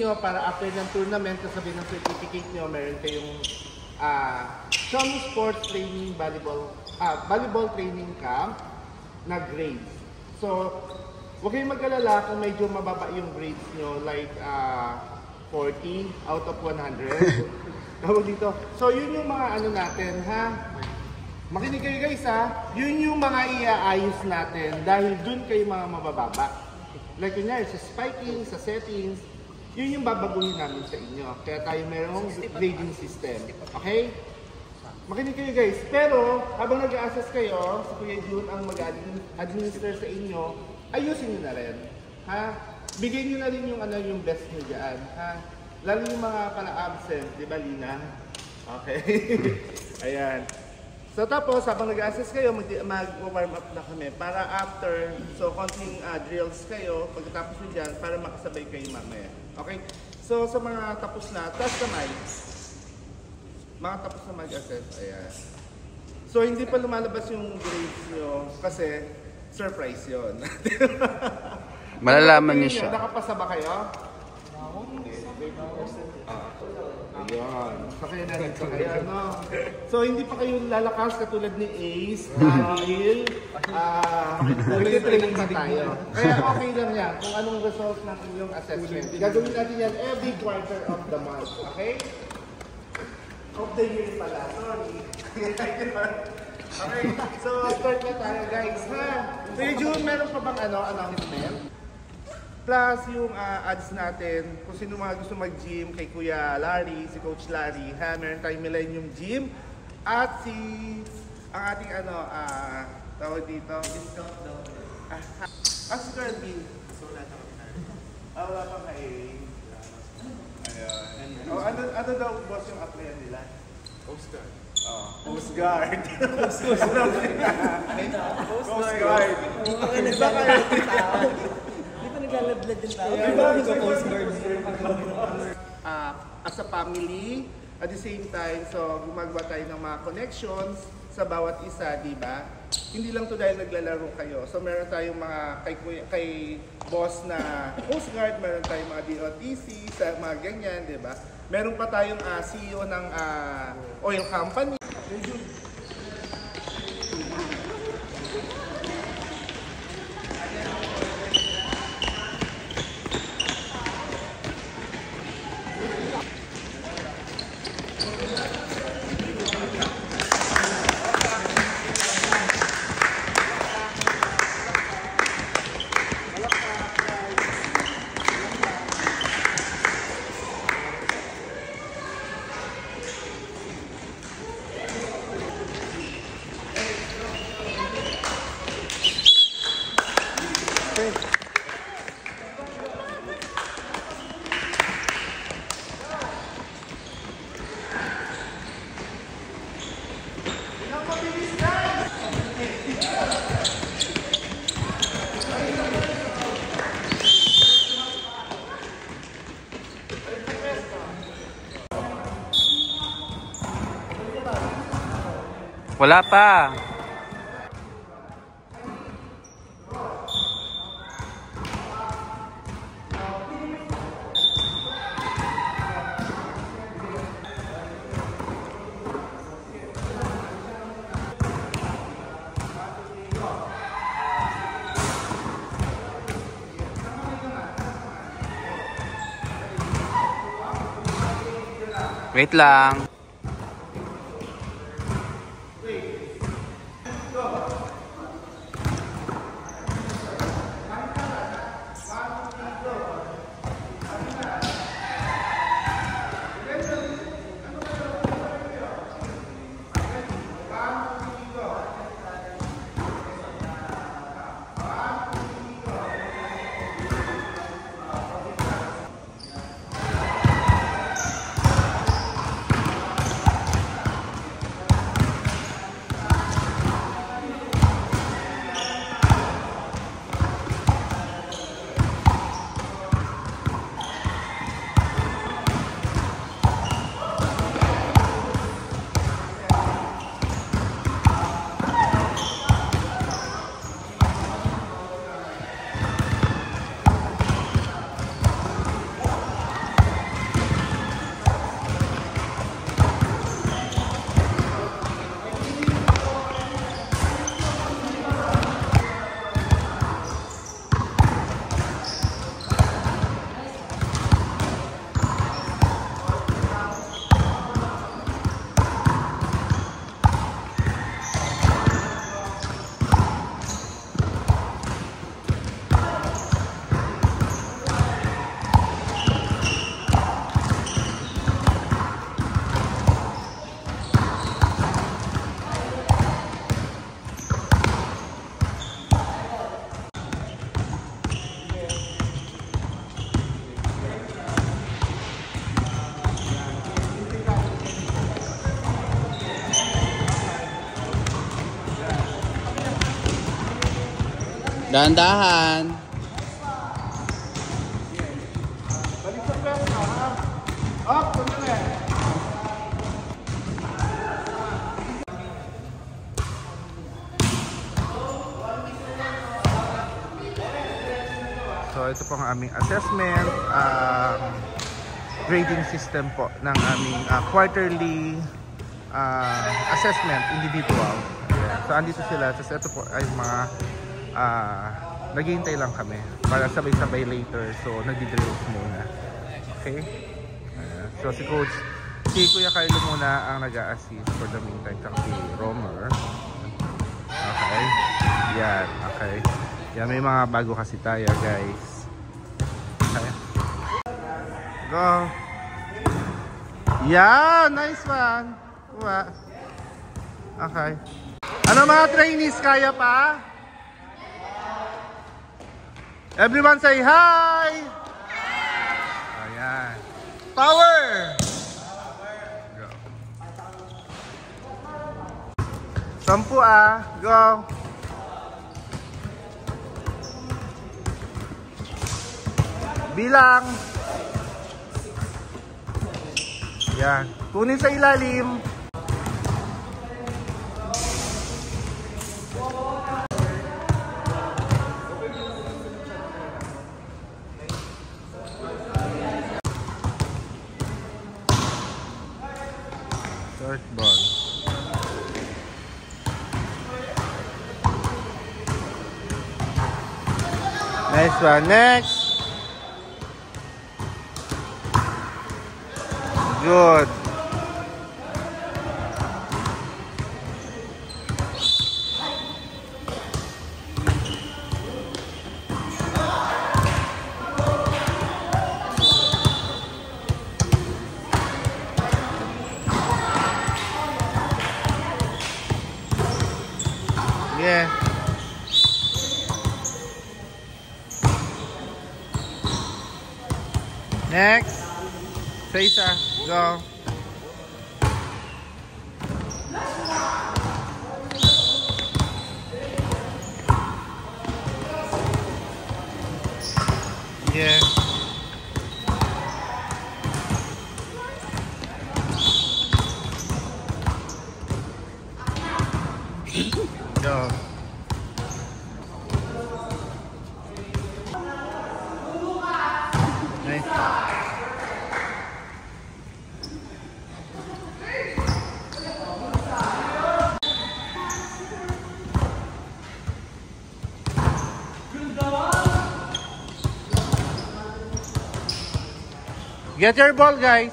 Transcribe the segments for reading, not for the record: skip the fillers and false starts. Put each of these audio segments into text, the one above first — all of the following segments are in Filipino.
nyo para after ng tournament, kasabi ng certificate nyo, meron kayong Xiaomi Sports Training Volleyball Training Camp na grades. So, huwag kayong mag-alala kung medyo mababa yung grades nyo, like 40 out of 100. Tawag dito. So, yun yung mga ano natin, ha? Makinig kayo guys, ha? Yun yung mga iaayos natin dahil dun kayo mga mabababa. Like yun sa spiking, sa settings, yun yung babaguhin namin sa inyo. Kaya tayo merong grading system. Okay? Makinig kayo guys. Pero, habang nag-a-assess kayo, si Kuya Jun ang mag-administer sa inyo, ayusin nyo na rin. Ha? Bigyan nyo na rin yung, yung best nyo dyan. Ha? Lalo yung mga pala-absent. Di ba, Lina? Okay. Ayan. So tapos, habang nag-assess kayo, mag-warm up na kami para after, so konting drills kayo, pagkatapos nyo dyan, para makasabay kayo mamaya. Okay? So sa mga tapos na, taas kamay. Mga tapos na mag-assess, ayan. So hindi pa lumalabas yung grades nyo kasi surprise yon. Malalaman niyo siya. Nakapasa ba kayo? Ayan. So kaya narito kayo, no? So hindi pa kayo lalakas katulad ni Ace, Daniel, nag-training pa tayo. Kaya okay lang yan kung anong result ng inyong assessment. Gagawin natin yan every quarter of the month, okay? Of the year pala, sorry. Okay, so start na tayo guys, ha? Kuya Jun, meron pa bang announcement? Plus yung ads natin, kung sino mga gusto mag-gym kay Kuya Larry, si Coach Larry, ha? Meron tayong Millennium Gym at ang ating tawag dito, discount daw. Si Kirby. So wala na kami. Wala pa kay. Ayun. Ano daw boss yung applyan nila? Coast Guard. Coast Guard. Coast Guard. Isa kayo. Naglalabla din tayo. As a family, at the same time, so gumagawa tayo ng mga connections sa bawat isa, di ba? Hindi lang to dahil naglalaro kayo. So meron tayong mga kay boss na Coast Guard, meron tayong mga DOTC, sa mga ganyan, di ba? Meron pa tayong CEO ng oil company. Wala pa. Wait lang. Dahan-dahan. Balik sa pwesto, ha? Up, tuloy. So ito po ang aming assessment, grading system po ng aming quarterly assessment, individual. So andito sila, so ito po ay mga naghihintay lang kami para sabay-sabay later, so nagdi-drills muna. Okay? So si Kuya Carlo muna ang nag-a-assist for the meantime, saka si Romer. Okay? Yan, okay. Yan, may mga bago kasi tayo, guys. Okay. Go! Yan! Nice one! Kuha. Okay. Ano mga trainees? Kaya pa? Everyone say hi! Ayan. Power! Go. 10 Go! Bilang. Yan. Kunin sa ilalim. Short ball. Nice one. Next. Good. Yeah. Next. Sa isa. Go. Yeah. Go. Nice. Get your ball, guys.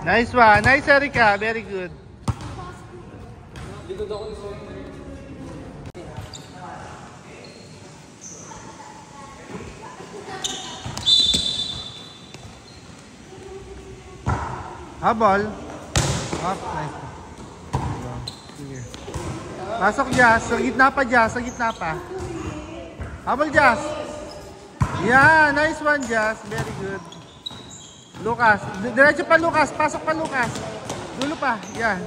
Nice one. Nice, Erica. Very good. Habol. Up. Nice. Sige. Pasok, Jazz. Sa gitna pa, Jazz. Sa gitna pa. Habol, Jazz. Yeah. Nice one, Jazz. Very good. Lucas. Diretso pa, Lucas. Pasok pa, Lucas. Dulo pa. Yan.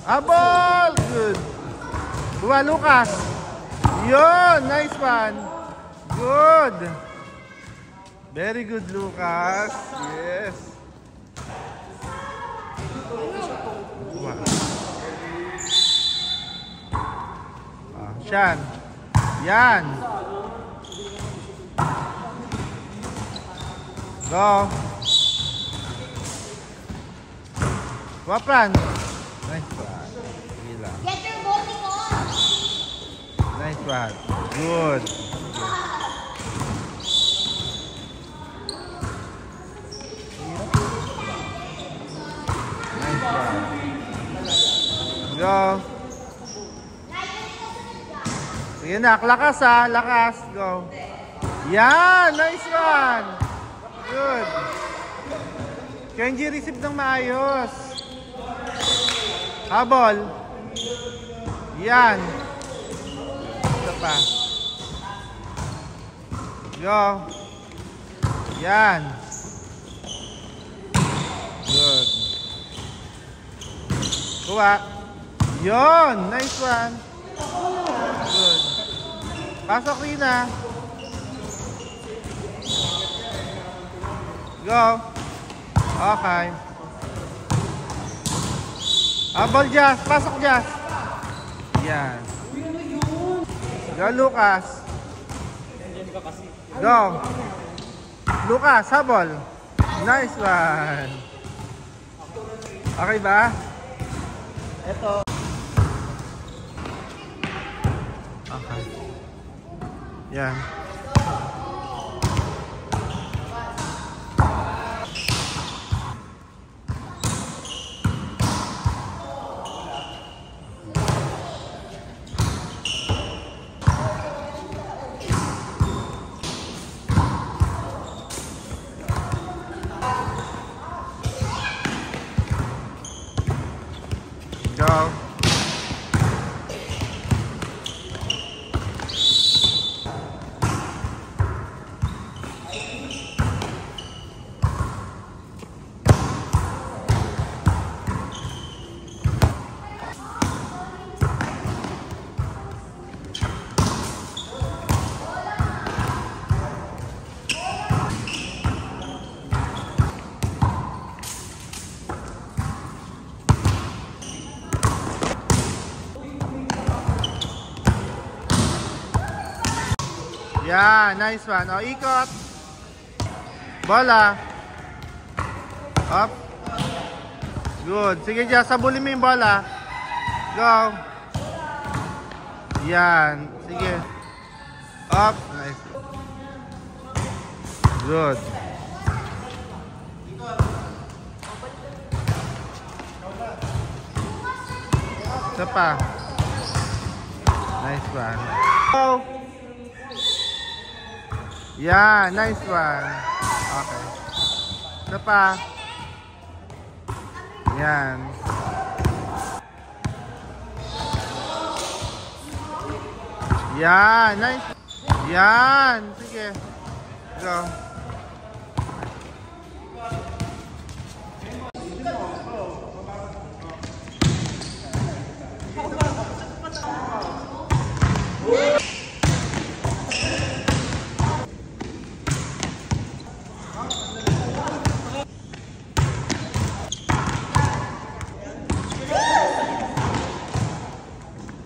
Habol. Good. Buwa, Lucas. Yun. Nice one. Good. Very good, Lucas. Yes. Buwa. Siyan. Yan. Go. Wapan. Nice one. Sige lang. Get your body on! Nice one. Good. Nice one. Go. Sige nak, lakas ha. Lakas. Go. Yan. Nice one. Good. Kenji, receive ng maayos. Habol. Yan. Ito pa. Go. Yan. Good. Kuha. Yon. Nice one. Good. Pasok rin na. Go. Okay. Habol, Jazz. Pasok, Jazz. Yan. Go, Lucas. Go. Lucas, habol. Nice one. Okay ba? Ito. Okay. Yan. Go. Yeah, nice one. O, ikot. Bola. Up. Good. Sige, Jazz, sabulin mo yung bola. Go. Yan. Sige. Up. Nice. Good. Isa pa. Nice one. Go. Yeah, nice one. Okay. Isa pa. Yan. Yan, nice. Yan, sige. Go.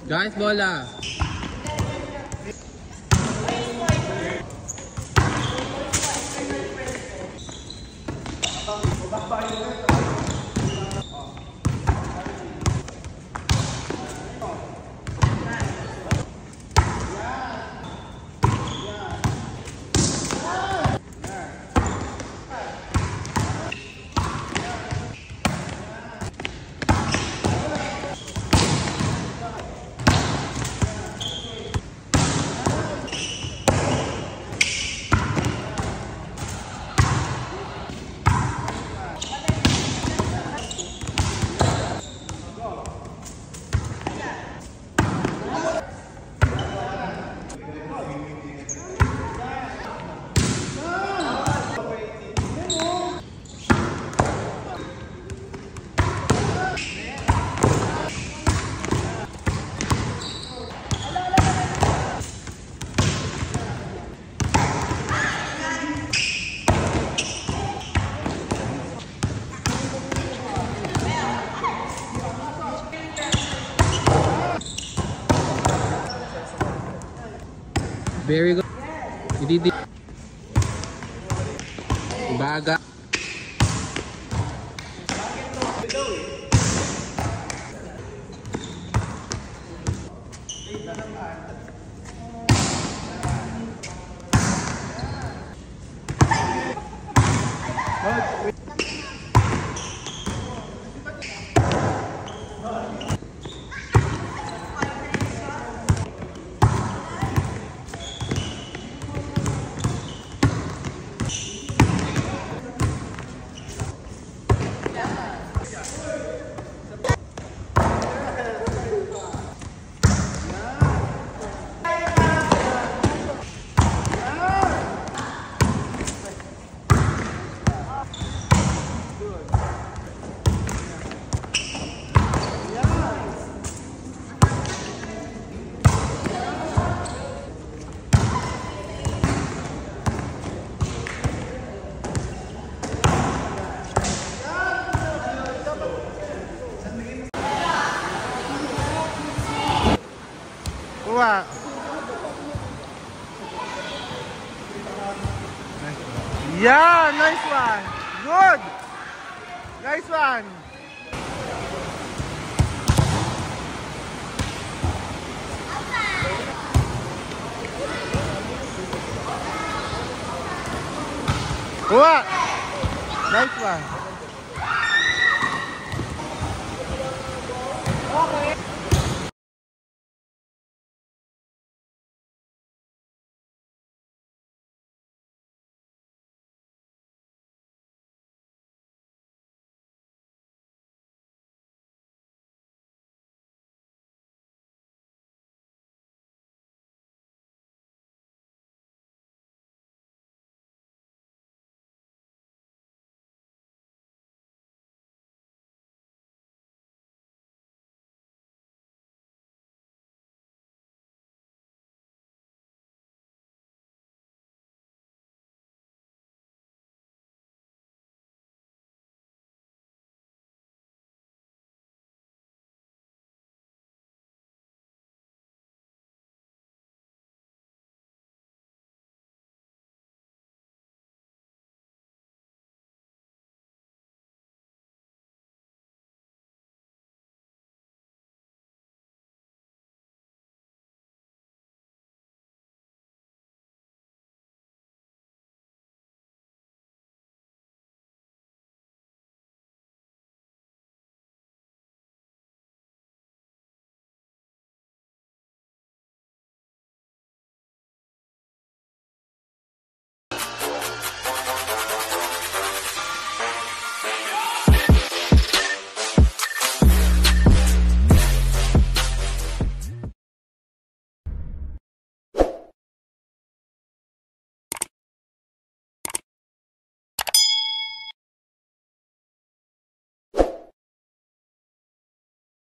Guys, bola. Very good. You did it. Baga. Kuha. Yeah, nice one. Good. Nice one. Kuha. Nice one.